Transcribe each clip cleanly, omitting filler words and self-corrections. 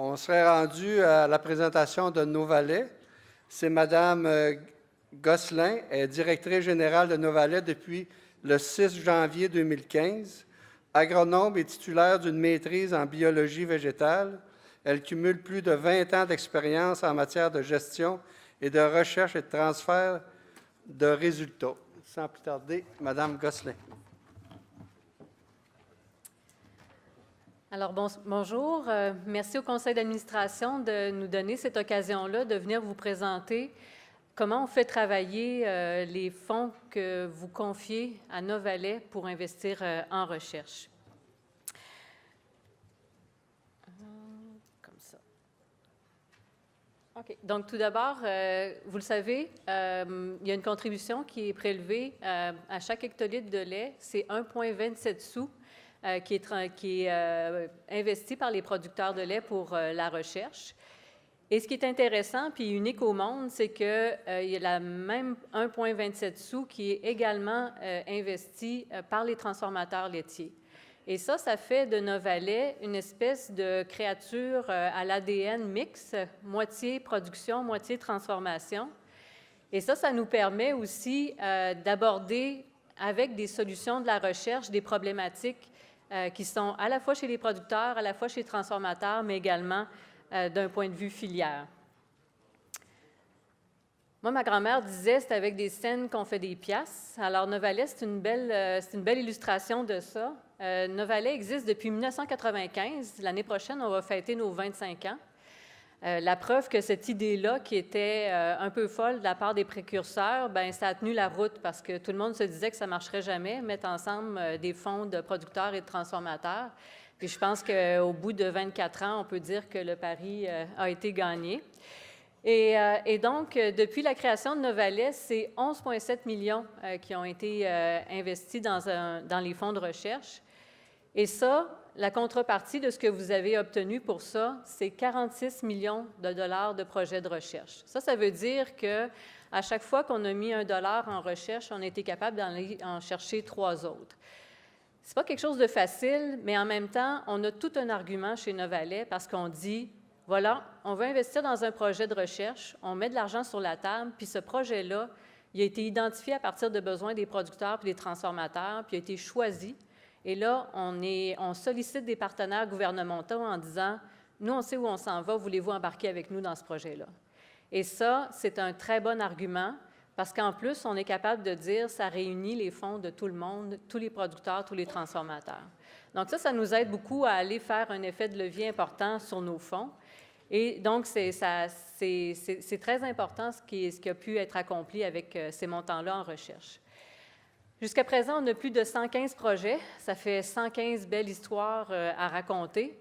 On serait rendu à la présentation de Novalet. C'est Mme Gosselin, elle est directrice générale de Novalet depuis le 6 janvier 2015. Agronome et titulaire d'une maîtrise en biologie végétale, elle cumule plus de 20 ans d'expérience en matière de gestion et de recherche et de transfert de résultats. Sans plus tarder, Mme Gosselin. Alors, bonjour. Merci au conseil d'administration de nous donner cette occasion-là de venir vous présenter comment on fait travailler les fonds que vous confiez à Novalet pour investir en recherche. Comme ça. OK. Donc, tout d'abord, vous le savez, il y a une contribution qui est prélevée à chaque hectolitre de lait. C'est 1,27 sous. Qui est investi par les producteurs de lait pour la recherche. Et ce qui est intéressant puis unique au monde, c'est qu'il y a la même 1,27 sous qui est également investi par les transformateurs laitiers. Et ça fait de Novalet une espèce de créature à l'ADN mix, moitié production, moitié transformation. Et ça nous permet aussi d'aborder avec des solutions de la recherche des problématiques qui sont à la fois chez les producteurs, à la fois chez les transformateurs, mais également d'un point de vue filière. Moi, ma grand-mère disait, c'est avec des scènes qu'on fait des pièces. Alors, Novalet, c'est une belle illustration de ça. Novalet existe depuis 1995. L'année prochaine, on va fêter nos 25 ans. La preuve que cette idée-là, qui était un peu folle de la part des précurseurs, bien, ça a tenu la route parce que tout le monde se disait que ça ne marcherait jamais, mettre ensemble des fonds de producteurs et de transformateurs. Puis je pense qu'au bout de 24 ans, on peut dire que le pari a été gagné. Et donc, depuis la création de Novalet, c'est 11,7 millions qui ont été investis dans les fonds de recherche. Et ça, la contrepartie de ce que vous avez obtenu pour ça, c'est 46 millions de dollars de projets de recherche. Ça veut dire qu'à chaque fois qu'on a mis $1 en recherche, on a été capable d'en chercher 3 autres. Ce n'est pas quelque chose de facile, mais en même temps, on a tout un argument chez Novalet parce qu'on dit, voilà, on veut investir dans un projet de recherche, on met de l'argent sur la table, puis ce projet-là, il a été identifié à partir de besoins des producteurs et des transformateurs, puis il a été choisi. Et là, on sollicite des partenaires gouvernementaux en disant, nous, on sait où on s'en va, voulez-vous embarquer avec nous dans ce projet-là? Et ça, c'est un très bon argument parce qu'en plus, on est capable de dire, ça réunit les fonds de tout le monde, tous les producteurs, tous les transformateurs. Donc ça nous aide beaucoup à aller faire un effet de levier important sur nos fonds. Et donc, c'est très important ce qui a pu être accompli avec ces montants-là en recherche. Jusqu'à présent, on a plus de 115 projets. Ça fait 115 belles histoires à raconter.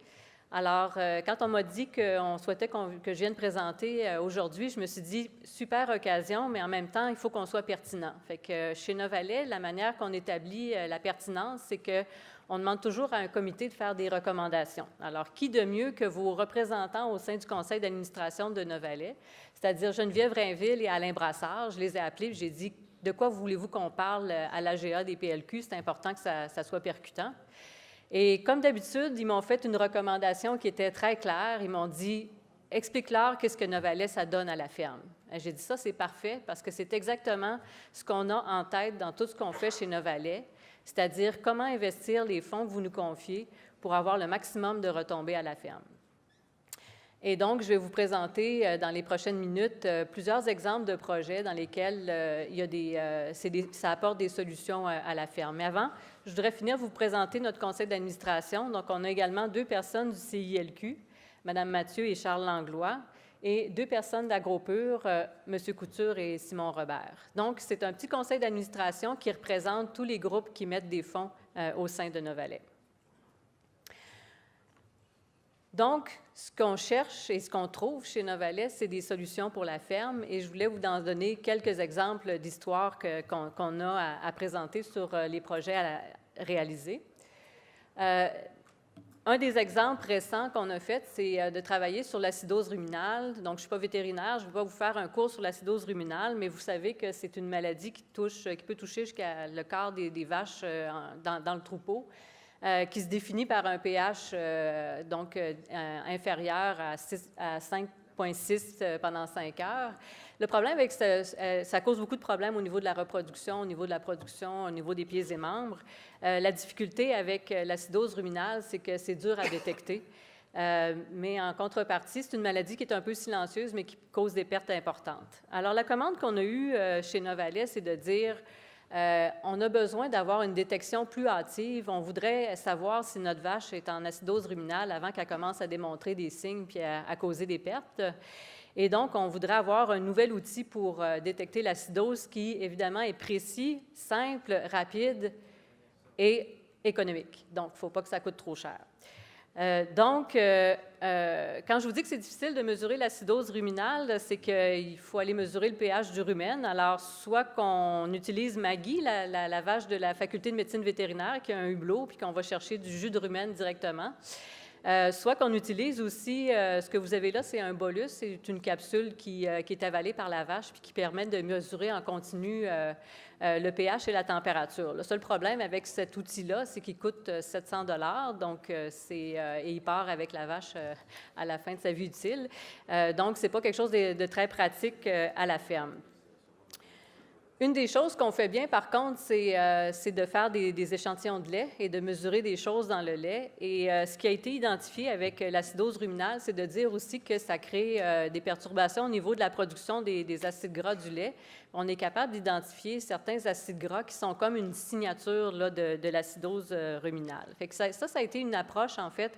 Alors, quand on m'a dit qu'on souhaitait que je vienne présenter aujourd'hui, je me suis dit, super occasion, mais en même temps, il faut qu'on soit pertinent. Fait que chez Novalet, la manière qu'on établit la pertinence, c'est qu'on demande toujours à un comité de faire des recommandations. Alors, qui de mieux que vos représentants au sein du conseil d'administration de Novalet, c'est-à-dire Geneviève Rainville et Alain Brassard, je les ai appelés et j'ai dit, de quoi voulez-vous qu'on parle à l'AGA des PLQ? C'est important que ça soit percutant. Et comme d'habitude, ils m'ont fait une recommandation qui était très claire. Ils m'ont dit, explique-leur qu'est-ce que Novalet, ça donne à la ferme. J'ai dit, ça, c'est parfait parce que c'est exactement ce qu'on a en tête dans tout ce qu'on fait chez Novalet, c'est-à-dire comment investir les fonds que vous nous confiez pour avoir le maximum de retombées à la ferme. Et donc, je vais vous présenter dans les prochaines minutes plusieurs exemples de projets dans lesquels ça apporte des solutions à la ferme. Mais avant, je voudrais finir vous présenter notre conseil d'administration. Donc, on a également 2 personnes du CILQ, Mme Mathieu et Charles Langlois, et 2 personnes d'AgroPure, M. Couture et Simon Robert. Donc, c'est un petit conseil d'administration qui représente tous les groupes qui mettent des fonds au sein de Novalet. Donc, ce qu'on cherche et ce qu'on trouve chez Novalet, c'est des solutions pour la ferme et je voulais vous en donner quelques exemples d'histoires qu'on a à présenter sur les projets à réaliser. Un des exemples récents qu'on a fait, c'est de travailler sur l'acidose ruminale. Donc, je ne suis pas vétérinaire, je ne vais pas vous faire un cours sur l'acidose ruminale, mais vous savez que c'est une maladie qui peut toucher jusqu'à le quart des vaches dans le troupeau. qui se définit par un pH inférieur à 5,6 pendant 5 heures. Le problème avec ça cause beaucoup de problèmes au niveau de la reproduction, au niveau de la production, au niveau des pieds et membres. La difficulté avec l'acidose ruminale, c'est que c'est dur à détecter. Mais en contrepartie, c'est une maladie qui est un peu silencieuse, mais qui cause des pertes importantes. Alors, la commande qu'on a eue chez Novalet, c'est de dire on a besoin d'avoir une détection plus hâtive. On voudrait savoir si notre vache est en acidose ruminale avant qu'elle commence à démontrer des signes puis à causer des pertes. Et donc, on voudrait avoir un nouvel outil pour détecter l'acidose qui, évidemment, est précis, simple, rapide et économique. Donc, il ne faut pas que ça coûte trop cher. Quand je vous dis que c'est difficile de mesurer l'acidose ruminale, c'est qu'il faut aller mesurer le pH du rumen. Alors, soit qu'on utilise Maggie, la vache de la faculté de médecine vétérinaire, qui a un hublot, puis qu'on va chercher du jus de rumen directement. Soit qu'on utilise aussi, ce que vous avez là, c'est un bolus, c'est une capsule qui est avalée par la vache puis qui permet de mesurer en continu le pH et la température. Le seul problème avec cet outil-là, c'est qu'il coûte 700 $, donc et il part avec la vache à la fin de sa vie utile. Donc, ce n'est pas quelque chose de très pratique à la ferme. Une des choses qu'on fait bien, par contre, c'est de faire des échantillons de lait et de mesurer des choses dans le lait. Et ce qui a été identifié avec l'acidose ruminale, c'est de dire aussi que ça crée des perturbations au niveau de la production des acides gras du lait. On est capable d'identifier certains acides gras qui sont comme une signature là, de l'acidose ruminale. Fait que ça a été une approche, en fait,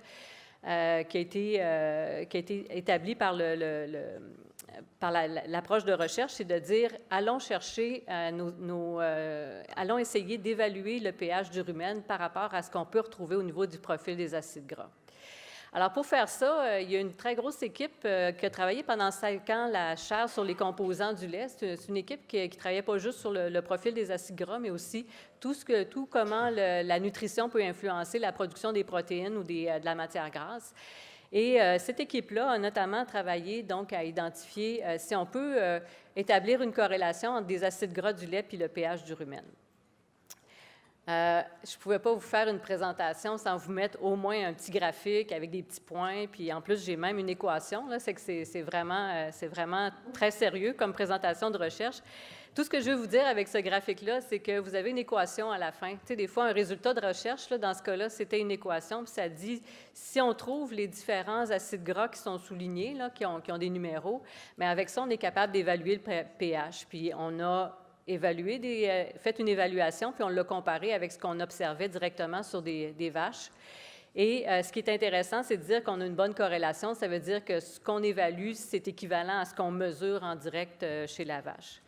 qui a été établie par l'approche de recherche, c'est de dire, allons chercher, allons essayer d'évaluer le pH du rumen par rapport à ce qu'on peut retrouver au niveau du profil des acides gras. Alors, pour faire ça, il y a une très grosse équipe qui a travaillé pendant 5 ans la chaire sur les composants du lait. C'est une équipe qui ne travaillait pas juste sur le profil des acides gras, mais aussi tout comment la nutrition peut influencer la production des protéines ou de la matière grasse. Et cette équipe-là a notamment travaillé donc à identifier si on peut établir une corrélation entre des acides gras du lait et le pH du rumen. Je ne pouvais pas vous faire une présentation sans vous mettre au moins un petit graphique avec des petits points, puis en plus, j'ai même une équation. C'est que c'est vraiment très sérieux comme présentation de recherche. Tout ce que je veux vous dire avec ce graphique-là, c'est que vous avez une équation à la fin. Tu sais, des fois, un résultat de recherche, là, dans ce cas-là, c'était une équation, puis ça dit, si on trouve les différents acides gras qui sont soulignés, là, qui ont des numéros, mais avec ça, on est capable d'évaluer le pH. Puis on a fait une évaluation, puis on l'a comparé avec ce qu'on observait directement sur des vaches. Et ce qui est intéressant, c'est de dire qu'on a une bonne corrélation. Ça veut dire que ce qu'on évalue, c'est équivalent à ce qu'on mesure en direct chez la vache.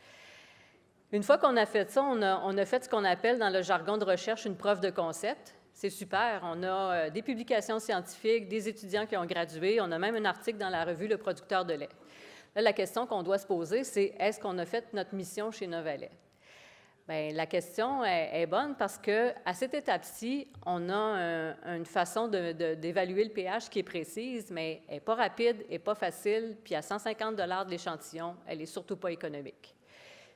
Une fois qu'on a fait ça, on a fait ce qu'on appelle dans le jargon de recherche une preuve de concept. C'est super. On a des publications scientifiques, des étudiants qui ont gradué. On a même un article dans la revue Le Producteur de lait. Là, la question qu'on doit se poser, c'est est-ce qu'on a fait notre mission chez Novalet? Bien, la question est bonne parce qu'à cette étape-ci, on a une façon d'évaluer le pH qui est précise, mais elle n'est pas rapide, elle n'est pas facile, puis à 150 $ de l'échantillon, elle n'est surtout pas économique.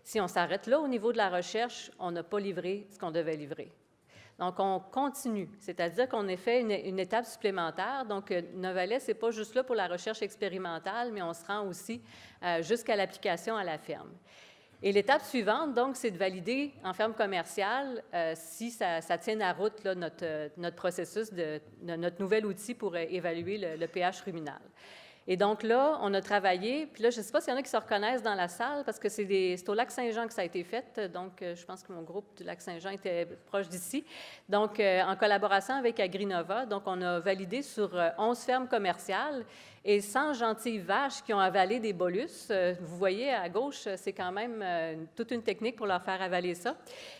Si on s'arrête là au niveau de la recherche, on n'a pas livré ce qu'on devait livrer. Donc, on continue, c'est-à-dire qu'on a fait une étape supplémentaire. Donc, Novalet, ce n'est pas juste là pour la recherche expérimentale, mais on se rend aussi jusqu'à l'application à la ferme. Et l'étape suivante, donc, c'est de valider en ferme commerciale si ça tient la route, là, notre processus, notre nouvel outil pour évaluer le pH ruminal. Et donc là, on a travaillé, puis là, je ne sais pas s'il y en a qui se reconnaissent dans la salle, parce que c'est au Lac-Saint-Jean que ça a été fait, donc je pense que mon groupe du Lac-Saint-Jean était proche d'ici. Donc, en collaboration avec Agrinova, donc on a validé sur 11 fermes commerciales et 100 gentilles vaches qui ont avalé des bolus. Vous voyez, à gauche, c'est quand même toute une technique pour leur faire avaler ça.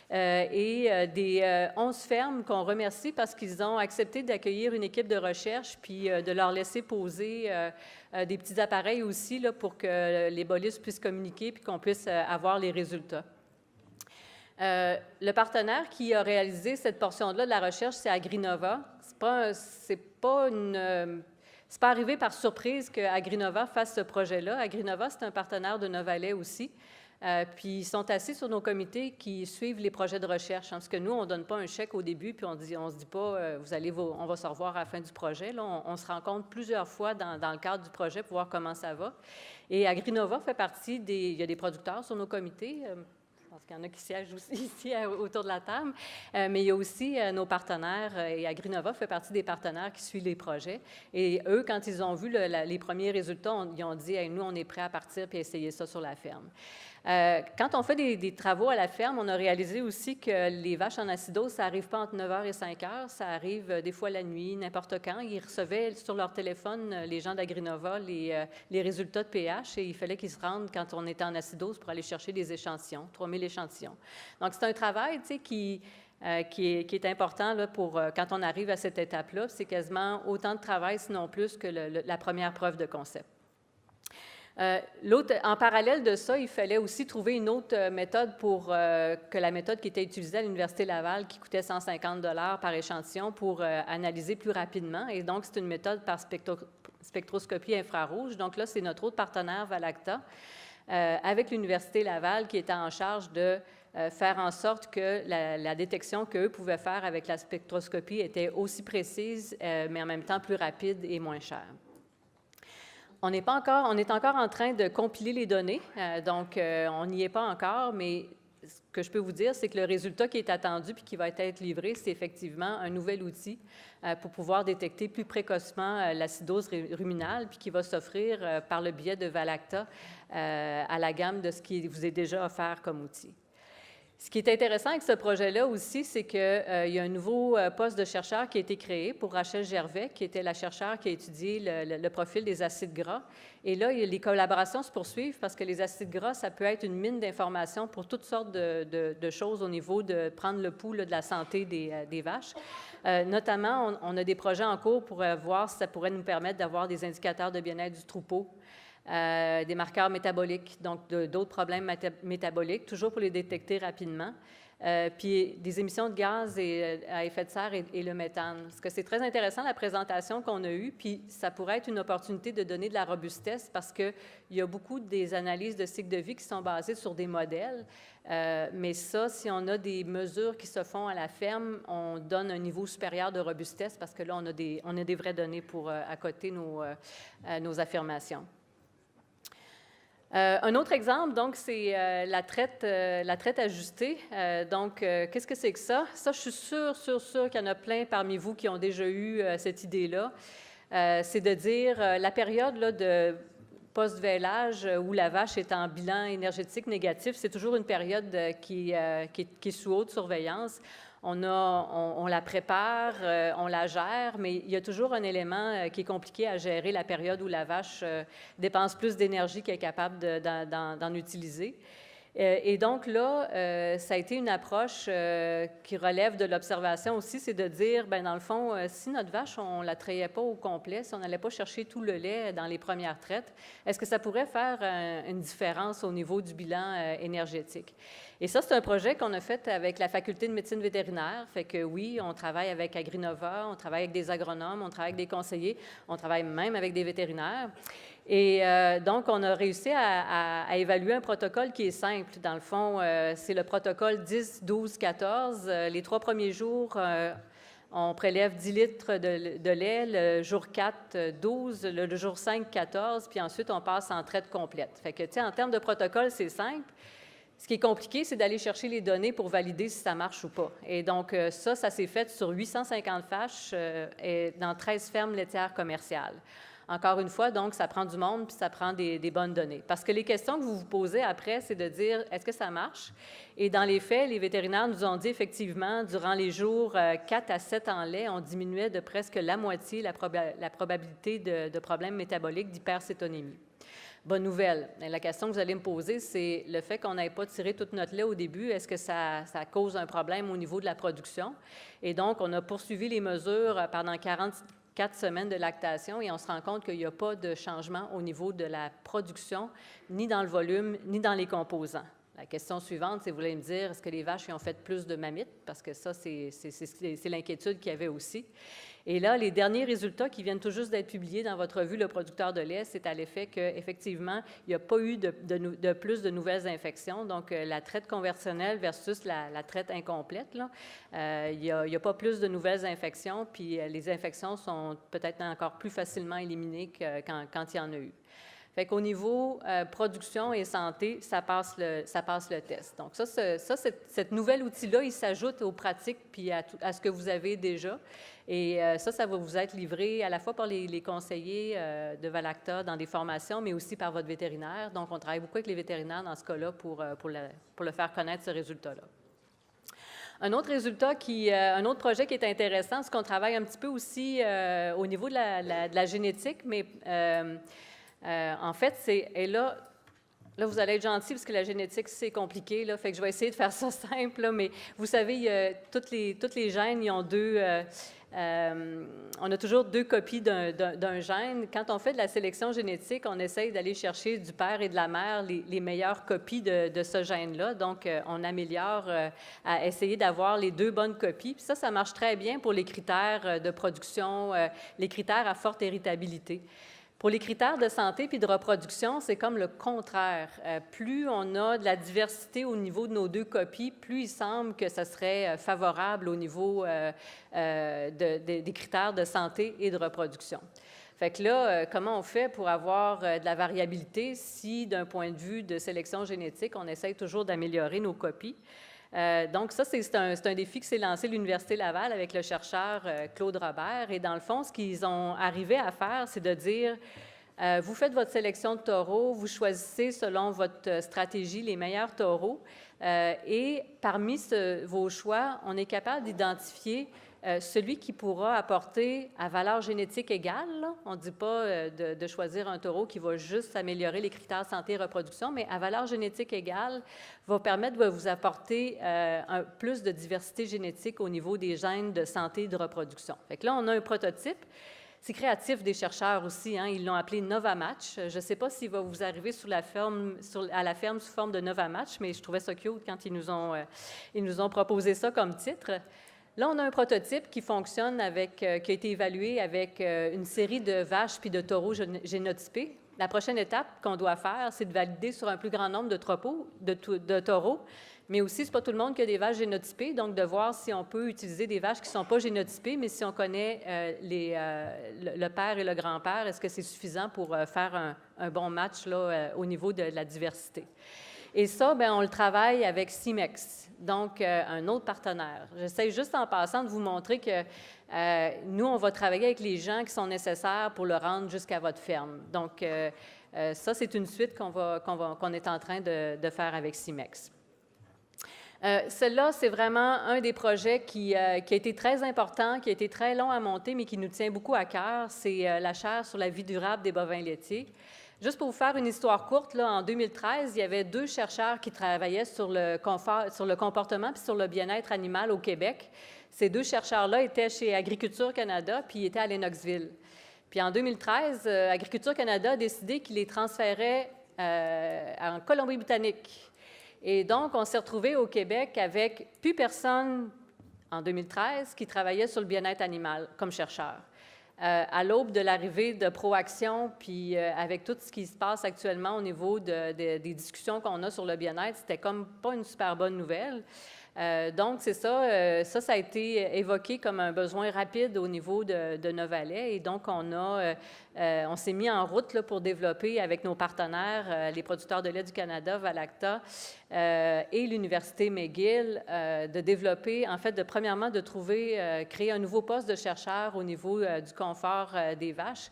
Et des 11 fermes qu'on remercie parce qu'ils ont accepté d'accueillir une équipe de recherche puis de leur laisser poser des petits appareils aussi là, pour que les bolus puissent communiquer puis qu'on puisse avoir les résultats. Le partenaire qui a réalisé cette portion-là de la recherche, c'est Agrinova. C'est pas arrivé par surprise qu'Agrinova fasse ce projet-là. Agrinova, c'est un partenaire de Novalet aussi. Puis ils sont assis sur nos comités qui suivent les projets de recherche. Parce que nous, on ne donne pas un chèque au début, puis on ne se dit pas, on va se revoir à la fin du projet. Là, on se rencontre plusieurs fois dans le cadre du projet pour voir comment ça va. Et Agrinova fait partie il y a des producteurs sur nos comités. Parce qu'il y en a qui siègent aussi ici autour de la table. Mais il y a aussi nos partenaires, et Agrinova fait partie des partenaires qui suivent les projets. Et eux, quand ils ont vu les premiers résultats, ils ont dit hey, « Nous, on est prêts à partir et essayer ça sur la ferme ». Quand on fait des travaux à la ferme, on a réalisé aussi que les vaches en acidose, ça n'arrive pas entre 9 h et 5 h, ça arrive des fois la nuit, n'importe quand. Ils recevaient sur leur téléphone, les gens d'Agrinova, les résultats de pH et il fallait qu'ils se rendent quand on était en acidose pour aller chercher des échantillons, 3000 échantillons. Donc, c'est un travail qui est important là, pour quand on arrive à cette étape-là. C'est quasiment autant de travail, sinon plus, que la première preuve de concept. En parallèle de ça, il fallait aussi trouver une autre méthode que la méthode qui était utilisée à l'Université Laval, qui coûtait 150 $ par échantillon pour analyser plus rapidement. Et donc, c'est une méthode par spectroscopie infrarouge. Donc là, c'est notre autre partenaire, Valacta, avec l'Université Laval, qui était en charge de faire en sorte que la détection qu'eux pouvaient faire avec la spectroscopie était aussi précise, mais en même temps plus rapide et moins chère. On est encore en train de compiler les données, donc on n'y est pas encore, mais ce que je peux vous dire, c'est que le résultat qui est attendu puis qui va être livré, c'est effectivement un nouvel outil pour pouvoir détecter plus précocement l'acidose ruminale puis qui va s'offrir par le biais de Valacta à la gamme de ce qui vous est déjà offert comme outil. Ce qui est intéressant avec ce projet-là aussi, c'est qu'il y a un nouveau poste de chercheur qui a été créé pour Rachel Gervais, qui était la chercheure qui a étudié le profil des acides gras. Et là, les collaborations se poursuivent parce que les acides gras, ça peut être une mine d'informations pour toutes sortes de choses au niveau de prendre le pouls là, de la santé des vaches. Notamment, on a des projets en cours pour voir si ça pourrait nous permettre d'avoir des indicateurs de bien-être du troupeau. Des marqueurs métaboliques, donc d'autres problèmes métaboliques, toujours pour les détecter rapidement. Puis des émissions de gaz à effet de serre et le méthane. Parce que c'est très intéressant la présentation qu'on a eue, puis ça pourrait être une opportunité de donner de la robustesse parce qu'il y a beaucoup des analyses de cycle de vie qui sont basées sur des modèles. Mais ça, si on a des mesures qui se font à la ferme, on donne un niveau supérieur de robustesse parce que là, on a des vraies données pour accoter nos affirmations. Un autre exemple, donc, c'est la traite ajustée. Qu'est-ce que c'est que ça? Ça, je suis sûre qu'il y en a plein parmi vous qui ont déjà eu cette idée-là. C'est de dire la période là, de post-vêlage où la vache est en bilan énergétique négatif, c'est toujours une période qui est sous haute surveillance. On la prépare, on la gère, mais il y a toujours un élément qui est compliqué à gérer, la période où la vache dépense plus d'énergie qu'elle est capable d'en utiliser. Et donc là, ça a été une approche qui relève de l'observation aussi, c'est de dire, bien dans le fond, si notre vache, on ne la trayait pas au complet, si on n'allait pas chercher tout le lait dans les premières traites, est-ce que ça pourrait faire une différence au niveau du bilan énergétique? Et ça, c'est un projet qu'on a fait avec la Faculté de médecine vétérinaire. Fait que oui, on travaille avec Agrinova, on travaille avec des agronomes, on travaille avec des conseillers, on travaille même avec des vétérinaires. Et donc, on a réussi à évaluer un protocole qui est simple. Dans le fond, c'est le protocole 10, 12, 14. Les 3 premiers jours, on prélève 10 litres de lait, le jour 4, 12, le jour 5, 14, puis ensuite, on passe en traite complète. Fait que, tu sais, en termes de protocole, c'est simple. Ce qui est compliqué, c'est d'aller chercher les données pour valider si ça marche ou pas. Et donc, ça s'est fait sur 850 vaches dans 13 fermes laitières commerciales. Encore une fois, donc, ça prend du monde puis ça prend des bonnes données. Parce que les questions que vous vous posez après, c'est de dire, est-ce que ça marche? Et dans les faits, les vétérinaires nous ont dit effectivement, durant les jours 4 à 7 en lait, on diminuait de presque la moitié la probabilité de problèmes métaboliques d'hypercétonémie. Bonne nouvelle. La question que vous allez me poser, c'est le fait qu'on n'ait pas tiré tout notre lait au début, est-ce que ça cause un problème au niveau de la production? Et donc, on a poursuivi les mesures pendant 44 semaines de lactation et on se rend compte qu'il n'y a pas de changement au niveau de la production, ni dans le volume, ni dans les composants. La question suivante, c'est, vous allez me dire, est-ce que les vaches y ont fait plus de mammites? Parce que ça, c'est l'inquiétude qu'il y avait aussi. Et là, les derniers résultats qui viennent tout juste d'être publiés dans votre revue, Le producteur de lait, c'est à l'effet qu'effectivement, il n'y a pas eu de plus de nouvelles infections. Donc, la traite conversionnelle versus la traite incomplète, là, il n'y a pas plus de nouvelles infections, puis les infections sont peut-être encore plus facilement éliminées quand il y en a eu. Fait qu'au niveau production et santé, ça passe le test. Donc, cet nouvel outil-là, il s'ajoute aux pratiques puis à ce que vous avez déjà. Et ça va vous être livré à la fois par les conseillers de Valacta dans des formations, mais aussi par votre vétérinaire. Donc, on travaille beaucoup avec les vétérinaires dans ce cas-là pour le faire connaître, ce résultat-là. Un autre un autre projet qui est intéressant, c'est qu'on travaille un petit peu aussi au niveau de la génétique, mais en fait, là, vous allez être gentil parce que la génétique, c'est compliqué, là, fait que je vais essayer de faire ça simple, là, mais vous savez, toutes les gènes, ils ont on a toujours 2 copies d'un gène. Quand on fait de la sélection génétique, on essaye d'aller chercher du père et de la mère les meilleures copies de ce gène-là. Donc, on améliore à essayer d'avoir les 2 bonnes copies. Puis ça marche très bien pour les critères de production, les critères à forte héritabilité. Pour les critères de santé puis de reproduction, c'est comme le contraire. Plus on a de la diversité au niveau de nos 2 copies, plus il semble que ça serait favorable au niveau des critères de santé et de reproduction. Fait que là, comment on fait pour avoir de la variabilité si, d'un point de vue de sélection génétique, on essaye toujours d'améliorer nos copies? Donc, ça, c'est un défi que s'est lancé l'Université Laval avec le chercheur Claude Robert. Et dans le fond, ce qu'ils ont arrivé à faire, c'est de dire, vous faites votre sélection de taureaux, vous choisissez selon votre stratégie les meilleurs taureaux. Et parmi vos choix, on est capable d'identifier celui qui pourra apporter à valeur génétique égale. Là. On ne dit pas de choisir un taureau qui va juste améliorer les critères santé et reproduction, mais à valeur génétique égale va permettre de vous apporter plus de diversité génétique au niveau des gènes de santé et de reproduction. Fait que là, on a un prototype. C'est créatif des chercheurs aussi. Hein? Ils l'ont appelé Novamatch. Je ne sais pas s'il va vous arriver à la ferme sous forme de Novamatch, mais je trouvais ça cute quand ils nous ont proposé ça comme titre. Là, on a un prototype qui fonctionne qui a été évalué avec une série de vaches puis de taureaux génotypés. La prochaine étape qu'on doit faire, c'est de valider sur un plus grand nombre de taureaux, mais aussi, ce n'est pas tout le monde qui a des vaches génotypées, donc de voir si on peut utiliser des vaches qui ne sont pas génotypées, mais si on connaît le père et le grand-père, est-ce que c'est suffisant pour faire un bon match là, au niveau de la diversité? Et ça, bien, on le travaille avec CIMEX, donc un autre partenaire. J'essaie juste en passant de vous montrer que nous, on va travailler avec les gens qui sont nécessaires pour le rendre jusqu'à votre ferme. Donc, ça, c'est une suite qu'on est en train de faire avec CIMEX. Celle-là, c'est vraiment un des projets qui a été très important, qui a été très long à monter, mais qui nous tient beaucoup à cœur. C'est la chaire sur la vie durable des bovins laitiers. Juste pour vous faire une histoire courte, là, en 2013, il y avait 2 chercheurs qui travaillaient sur le comportement puis sur le bien-être animal au Québec. Ces 2 chercheurs-là étaient chez Agriculture Canada puis ils étaient à Lennoxville. Puis en 2013, Agriculture Canada a décidé qu'il les transférait en Colombie-Britannique. Et donc, on s'est retrouvés au Québec avec plus personne en 2013 qui travaillait sur le bien-être animal comme chercheur. À l'aube de l'arrivée de Proaction, puis avec tout ce qui se passe actuellement au niveau des discussions qu'on a sur le bien-être, c'était comme pas une super bonne nouvelle. Donc, c'est ça. Ça a été évoqué comme un besoin rapide au niveau de Novalet. Et donc, on s'est mis en route là, pour développer avec nos partenaires, les producteurs de lait du Canada, Valacta et l'Université McGill, de développer, en fait, premièrement, de créer un nouveau poste de chercheur au niveau du confort des vaches.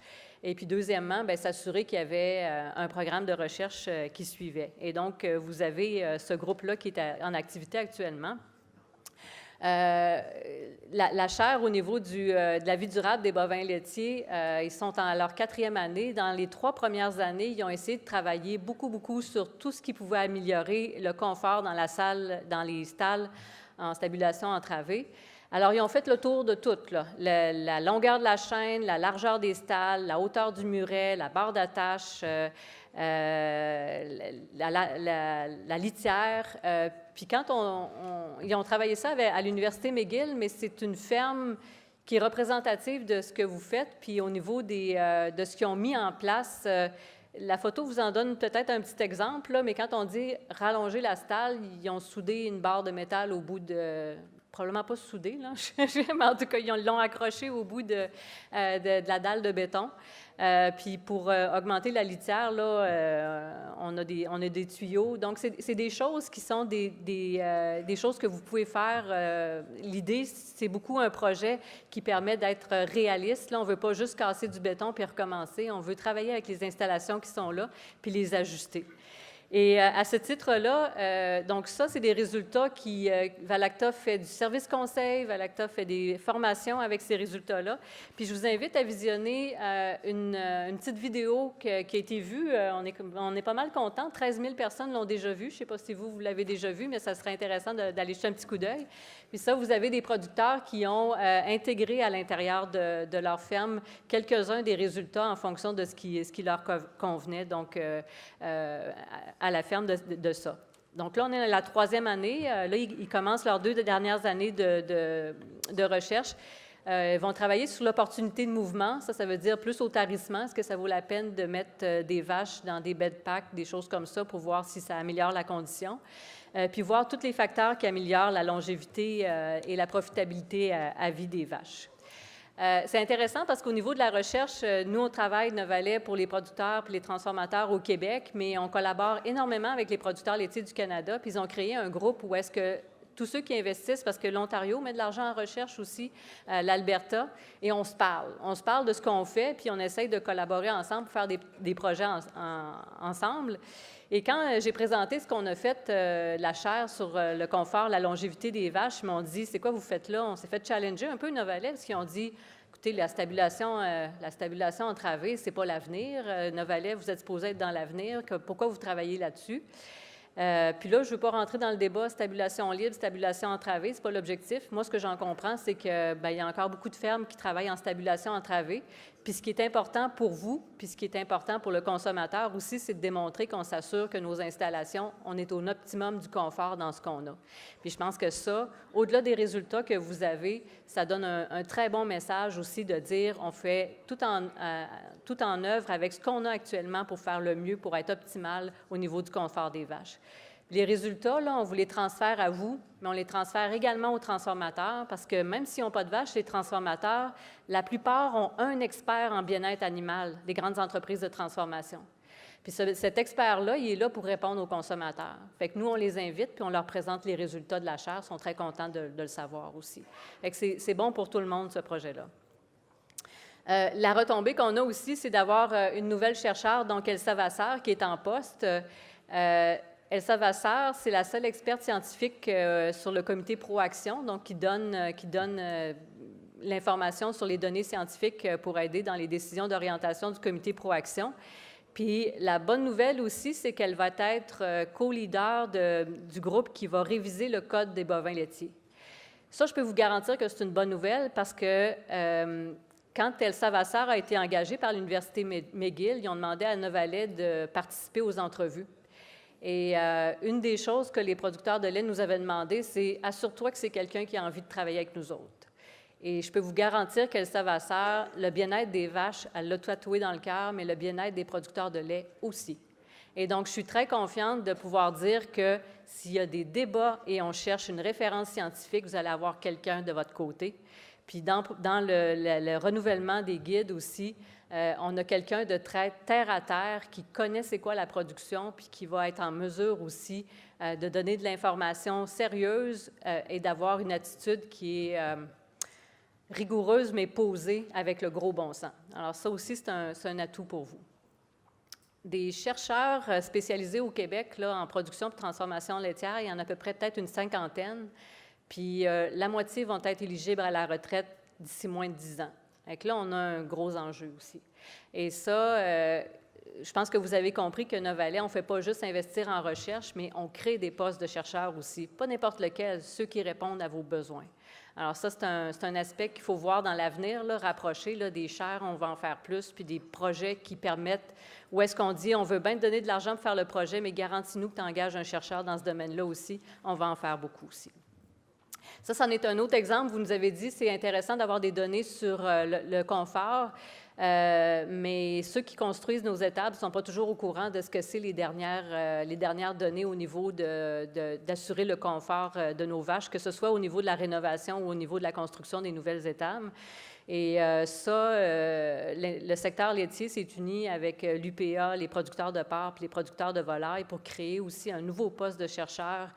Et puis, deuxièmement, bien, s'assurer qu'il y avait un programme de recherche qui suivait. Et donc, vous avez ce groupe-là qui est en activité actuellement. La chaire au niveau de la vie durable des bovins laitiers, ils sont en leur 4e année. Dans les 3 premières années, ils ont essayé de travailler beaucoup sur tout ce qui pouvait améliorer le confort dans la salle, dans les stalles en stabulation entravée. Alors, ils ont fait le tour de tout, là. La longueur de la chaîne, la largeur des stalles, la hauteur du muret, la barre d'attache, la litière. Puis quand ils ont travaillé ça à l'Université McGill, mais c'est une ferme qui est représentative de ce que vous faites, puis au niveau de ce qu'ils ont mis en place. La photo vous en donne peut-être un petit exemple, là, mais quand on dit rallonger la stalle, ils ont soudé une barre de métal au bout de... Probablement pas soudé, là, mais en tout cas, ils l'ont accroché au bout de la dalle de béton. Puis pour augmenter la litière, là, on a des tuyaux. Donc, c'est des choses qui sont des choses que vous pouvez faire. L'idée, c'est beaucoup un projet qui permet d'être réaliste. Là, on ne veut pas juste casser du béton puis recommencer. On veut travailler avec les installations qui sont là puis les ajuster. Et à ce titre-là, donc ça, c'est des résultats qui... Valacta fait du service conseil, Valacta fait des formations avec ces résultats-là. Puis je vous invite à visionner une petite vidéo qui a été vue. On est pas mal contents. 13 000 personnes l'ont déjà vue. Je ne sais pas si vous l'avez déjà vue, mais ça serait intéressant d'aller jeter un petit coup d'œil. Puis ça, vous avez des producteurs qui ont intégré à l'intérieur de leur ferme quelques-uns des résultats en fonction de ce qui leur convenait. Donc, à la ferme de ça. Donc là, on est à la 3e année. Là, ils commencent leurs 2 dernières années de recherche. Ils vont travailler sur l'opportunité de mouvement. Ça veut dire plus au tarissement. Est-ce que ça vaut la peine de mettre des vaches dans des bed packs, des choses comme ça, pour voir si ça améliore la condition? Puis voir tous les facteurs qui améliorent la longévité et la profitabilité à vie des vaches. C'est intéressant parce qu'au niveau de la recherche, nous, on travaille Novalet pour les producteurs et les transformateurs au Québec, mais on collabore énormément avec les producteurs laitiers du Canada, puis ils ont créé un groupe où est-ce que tous ceux qui investissent, parce que l'Ontario met de l'argent en recherche aussi, l'Alberta, et on se parle. On se parle de ce qu'on fait, puis on essaye de collaborer ensemble pour faire des projets ensemble. Et quand j'ai présenté ce qu'on a fait, la chaire sur le confort, la longévité des vaches, ils m'ont dit, c'est quoi vous faites là? On s'est fait challenger un peu Novalet, parce qu'ils ont dit, écoutez, la stabilisation entravée, c'est pas l'avenir. Novalet, vous êtes supposé être dans l'avenir. Pourquoi vous travaillez là-dessus? Puis là, je ne veux pas rentrer dans le débat stabilisation libre, stabilisation entravée, ce n'est pas l'objectif. Moi, ce que j'en comprends, c'est qu'il y a encore beaucoup de fermes qui travaillent en stabilisation entravée. Puis ce qui est important pour vous, puis ce qui est important pour le consommateur aussi, c'est de démontrer qu'on s'assure que nos installations, on est au optimum du confort dans ce qu'on a. Puis je pense que ça, au-delà des résultats que vous avez, ça donne un très bon message aussi de dire on fait tout en œuvre avec ce qu'on a actuellement pour faire le mieux, pour être optimal au niveau du confort des vaches. Les résultats, là, on vous les transfère à vous, mais on les transfère également aux transformateurs parce que même s'ils n'ont pas de vaches, les transformateurs, la plupart ont un expert en bien-être animal, des grandes entreprises de transformation. Puis cet expert-là, il est là pour répondre aux consommateurs. Fait que nous, on les invite, puis on leur présente les résultats de la chaire. Ils sont très contents de le savoir aussi. Fait que c'est bon pour tout le monde, ce projet-là. La retombée qu'on a aussi, c'est d'avoir une nouvelle chercheure, donc Elsa Vasseur, qui est en poste. Elsa Vasseur, c'est la seule experte scientifique sur le comité Proaction, donc qui donne l'information sur les données scientifiques pour aider dans les décisions d'orientation du comité Proaction. Puis la bonne nouvelle aussi, c'est qu'elle va être co-leader du groupe qui va réviser le Code des bovins laitiers. Ça, je peux vous garantir que c'est une bonne nouvelle parce que quand Elsa Vasseur a été engagée par l'Université McGill, ils ont demandé à Novalet de participer aux entrevues. Et une des choses que les producteurs de lait nous avaient demandé, c'est « assure-toi que c'est quelqu'un qui a envie de travailler avec nous autres ». Et je peux vous garantir qu'Elsa Vasseur, le bien-être des vaches, elle l'a tatoué dans le cœur, mais le bien-être des producteurs de lait aussi. Et donc, je suis très confiante de pouvoir dire que s'il y a des débats et on cherche une référence scientifique, vous allez avoir quelqu'un de votre côté. Puis dans le renouvellement des guides aussi, on a quelqu'un de très terre-à-terre qui connaît c'est quoi la production, puis qui va être en mesure aussi de donner de l'information sérieuse et d'avoir une attitude qui est rigoureuse mais posée avec le gros bon sens. Alors ça aussi, c'est un atout pour vous. Des chercheurs spécialisés au Québec là, en production et transformation laitière, il y en a à peu près peut-être une 50aine. Puis la moitié vont être éligibles à la retraite d'ici moins de 10 ans. Donc là, on a un gros enjeu aussi. Et ça, je pense que vous avez compris que Novalet, on ne fait pas juste investir en recherche, mais on crée des postes de chercheurs aussi. Pas n'importe lequel, ceux qui répondent à vos besoins. Alors ça, c'est un aspect qu'il faut voir dans l'avenir, rapprocher des chaires, on va en faire plus, puis des projets qui permettent, où est-ce qu'on dit, on veut bien te donner de l'argent pour faire le projet, mais garantis-nous que tu engages un chercheur dans ce domaine-là aussi, on va en faire beaucoup aussi. Ça, c'en est un autre exemple. Vous nous avez dit, c'est intéressant d'avoir des données sur le confort, mais ceux qui construisent nos étables ne sont pas toujours au courant de ce que c'est les dernières données au niveau d'assurer le confort de nos vaches, que ce soit au niveau de la rénovation ou au niveau de la construction des nouvelles étables. Et le secteur laitier s'est uni avec l'UPA, les producteurs de porc et les producteurs de volailles pour créer aussi un nouveau poste de chercheur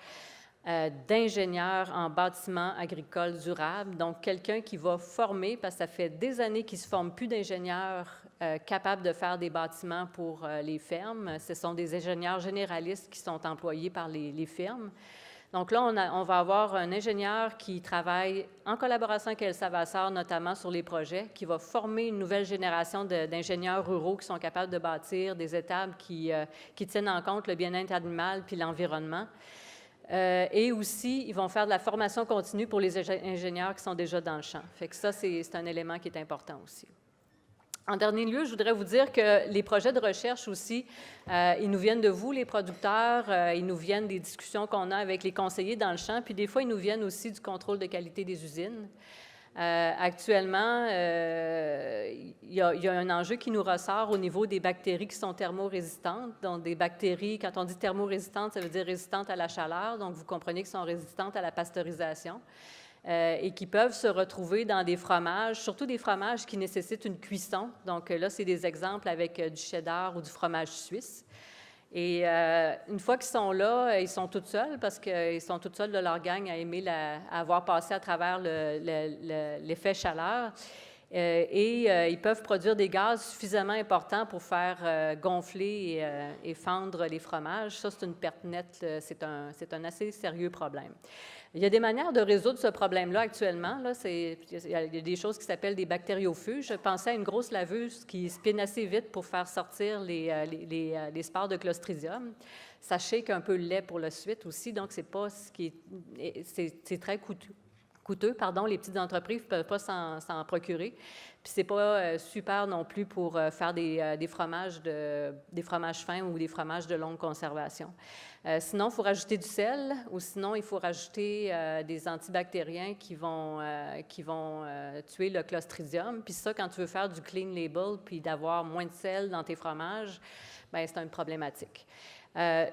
d'ingénieurs en bâtiment agricole durable. Donc, quelqu'un qui va former, parce que ça fait des années qu'ils ne se forment plus d'ingénieurs capables de faire des bâtiments pour les fermes. Ce sont des ingénieurs généralistes qui sont employés par les fermes. Donc là, on va avoir un ingénieur qui travaille en collaboration avec El Savasseur, notamment sur les projets, qui va former une nouvelle génération d'ingénieurs ruraux qui sont capables de bâtir des étables qui tiennent en compte le bien-être animal puis l'environnement. Et aussi, ils vont faire de la formation continue pour les ingénieurs qui sont déjà dans le champ. Fait que ça, c'est un élément qui est important aussi. En dernier lieu, je voudrais vous dire que les projets de recherche aussi, ils nous viennent de vous, les producteurs, ils nous viennent des discussions qu'on a avec les conseillers dans le champ, puis des fois, ils nous viennent aussi du contrôle de qualité des usines. Actuellement, il y a un enjeu qui nous ressort au niveau des bactéries qui sont thermorésistantes. Donc, des bactéries, quand on dit thermorésistantes, ça veut dire résistantes à la chaleur. Donc, vous comprenez qu'elles sont résistantes à la pasteurisation et qui peuvent se retrouver dans des fromages, surtout des fromages qui nécessitent une cuisson. Donc, là, c'est des exemples avec du cheddar ou du fromage suisse. Et une fois qu'ils sont là, ils sont tous seuls parce qu'ils sont tous seuls de leur gang à aimer à avoir passé à travers l'effet chaleur. Ils peuvent produire des gaz suffisamment importants pour faire gonfler et fendre les fromages. Ça, c'est une perte nette, c'est un assez sérieux problème. Il y a des manières de résoudre ce problème-là actuellement. Là, il y a des choses qui s'appellent des bactériofuges. Je pensais à une grosse laveuse qui spinne assez vite pour faire sortir les spores de Clostridium. Ça shake un peu le lait pour la suite aussi, donc c'est pas ce qui c'est très coûteux. Les petites entreprises ne peuvent pas s'en procurer. Puis c'est pas super non plus pour faire des fromages fins ou des fromages de longue conservation. Sinon, il faut rajouter du sel ou sinon, il faut rajouter des antibactériens qui vont tuer le Clostridium. Puis ça, quand tu veux faire du clean label puis d'avoir moins de sel dans tes fromages, bien, c'est une problématique.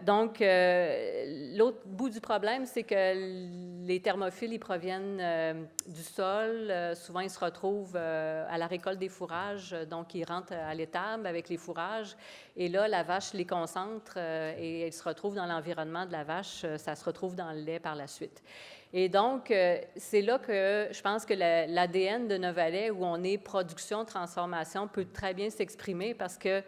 Donc, l'autre bout du problème, c'est que les thermophiles, ils proviennent du sol. Souvent, ils se retrouvent à la récolte des fourrages, donc ils rentrent à l'étable avec les fourrages. Et là, la vache les concentre et ils se retrouvent dans l'environnement de la vache. Ça se retrouve dans le lait par la suite. Et donc, c'est là que je pense que l'ADN de Novalet, où on est production, transformation, peut très bien s'exprimer parce que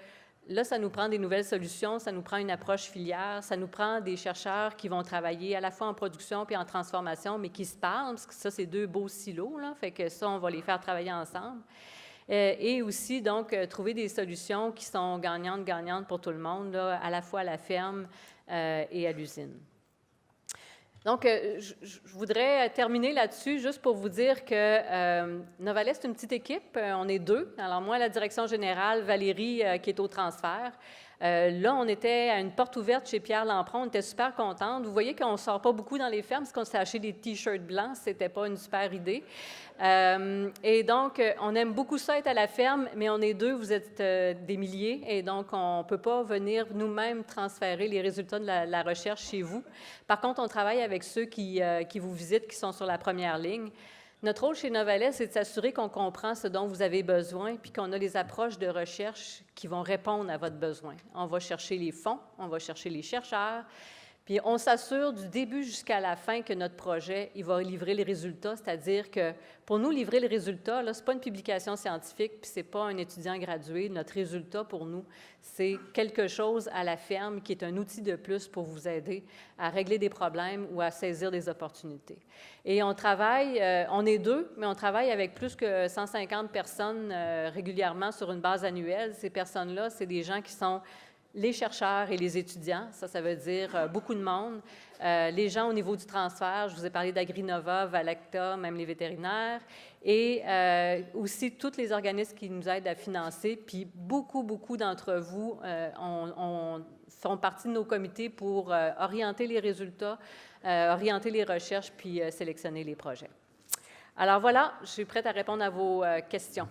là, ça nous prend des nouvelles solutions, ça nous prend une approche filière, ça nous prend des chercheurs qui vont travailler à la fois en production puis en transformation, mais qui se parlent, parce que ça, c'est deux beaux silos, là, fait que ça, on va les faire travailler ensemble. Et aussi, donc, trouver des solutions qui sont gagnantes pour tout le monde, là, à la fois à la ferme et à l'usine. Donc, je voudrais terminer là-dessus juste pour vous dire que Novalet, c'est une petite équipe. On est deux. Alors, moi, la direction générale, Valérie, qui est au transfert. Là, on était à une porte ouverte chez Pierre Lampron. On était super contente. Vous voyez qu'on ne sort pas beaucoup dans les fermes parce qu'on s'est acheté des T-shirts blancs. Ce n'était pas une super idée. Et donc, on aime beaucoup ça être à la ferme, mais on est deux, vous êtes des milliers, et donc on ne peut pas venir nous-mêmes transférer les résultats de la recherche chez vous. Par contre, on travaille avec ceux qui vous visitent, qui sont sur la première ligne. Notre rôle chez Novalet, c'est de s'assurer qu'on comprend ce dont vous avez besoin, puis qu'on a les approches de recherche qui vont répondre à votre besoin. On va chercher les fonds, on va chercher les chercheurs, puis on s'assure du début jusqu'à la fin que notre projet, il va livrer les résultats, c'est-à-dire que pour nous, livrer les résultats, ce n'est pas une publication scientifique, puis ce n'est pas un étudiant gradué. Notre résultat pour nous, c'est quelque chose à la ferme qui est un outil de plus pour vous aider à régler des problèmes ou à saisir des opportunités. Et on travaille, on est deux, mais on travaille avec plus que 150 personnes régulièrement sur une base annuelle. Ces personnes-là, c'est des gens qui sont les chercheurs et les étudiants, ça veut dire beaucoup de monde, les gens au niveau du transfert, je vous ai parlé d'Agrinova, Valacta, même les vétérinaires, et aussi tous les organismes qui nous aident à financer, puis beaucoup d'entre vous font partie de nos comités pour orienter les résultats, orienter les recherches, puis sélectionner les projets. Alors voilà, je suis prête à répondre à vos questions.